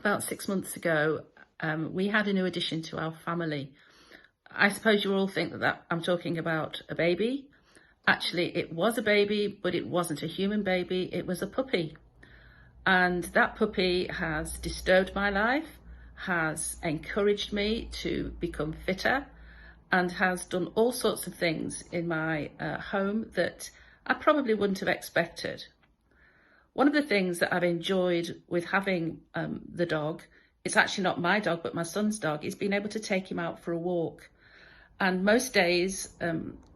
About 6 months ago, we had a new addition to our family. I suppose you all think that I'm talking about a baby. Actually, it was a baby, but it wasn't a human baby. It was a puppy. And that puppy has disturbed my life, has encouraged me to become fitter, and has done all sorts of things in my home that I probably wouldn't have expected. One of the things that I've enjoyed with having the dog, it's actually not my dog, but my son's dog, is being able to take him out for a walk. And most days,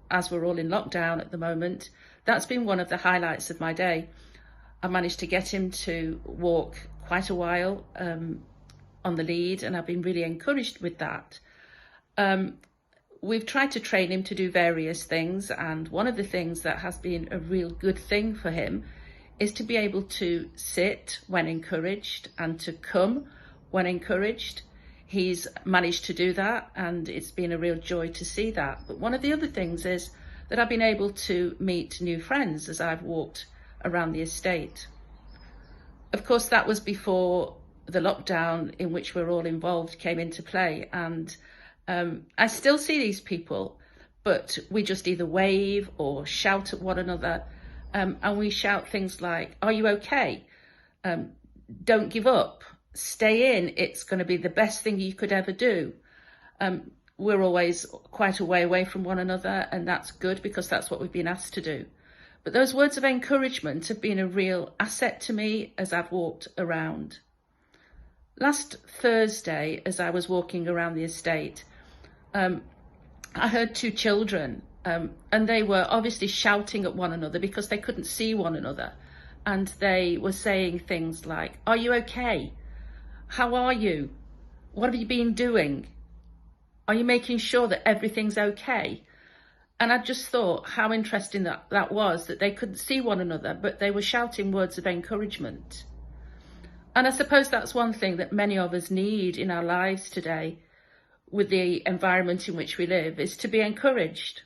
as we're all in lockdown at the moment, that's been one of the highlights of my day. I managed to get him to walk quite a while on the lead, and I've been really encouraged with that. We've tried to train him to do various things, and one of the things that has been a real good thing for him is to be able to sit when encouraged and to come when encouraged. He's managed to do that, and it's been a real joy to see that. But one of the other things is that I've been able to meet new friends as I've walked around the estate. Of course, that was before the lockdown in which we're all involved came into play, and I still see these people, but we just either wave or shout at one another, and we shout things like, "Are you okay? Don't give up. Stay in. It's going to be the best thing you could ever do." We're always quite a way away from one another, and that's good because that's what we've been asked to do. But those words of encouragement have been a real asset to me as I've walked around. Last Thursday, as I was walking around the estate, I heard two children, and they were obviously shouting at one another because they couldn't see one another. And they were saying things like, "Are you okay? How are you? What have you been doing? Are you making sure that everything's okay?" And I just thought how interesting that was, that they couldn't see one another, but they were shouting words of encouragement. And I suppose that's one thing that many of us need in our lives today, with the environment in which we live, is to be encouraged.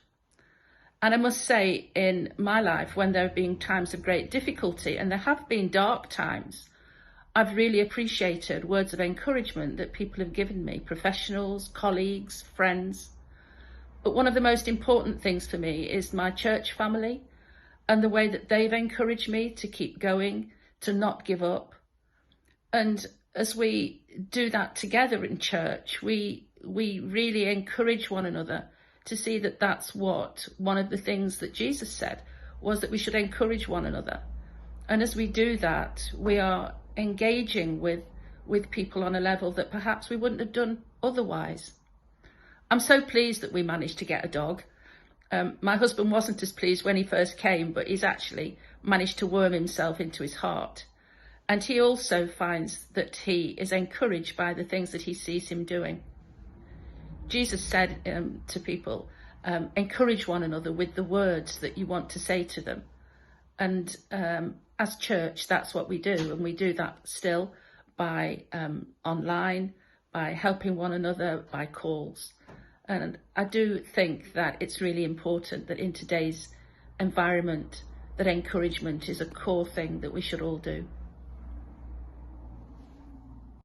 And I must say, in my life, when there have been times of great difficulty, and there have been dark times, I've really appreciated words of encouragement that people have given me, professionals, colleagues, friends. But one of the most important things for me is my church family and the way that they've encouraged me to keep going, to not give up. And as we do that together in church, we really encourage one another to see that that's what one of the things that Jesus said was, that we should encourage one another. And as we do that, we are engaging with people on a level that perhaps we wouldn't have done otherwise. I'm so pleased that we managed to get a dog. My husband wasn't as pleased when he first came, but he's actually managed to worm himself into his heart. And he also finds that he is encouraged by the things that he sees him doing. Jesus said to people, encourage one another with the words that you want to say to them. And as church, that's what we do. And we do that still by online, by helping one another, by calls. And I do think that it's really important that in today's environment, that encouragement is a core thing that we should all do.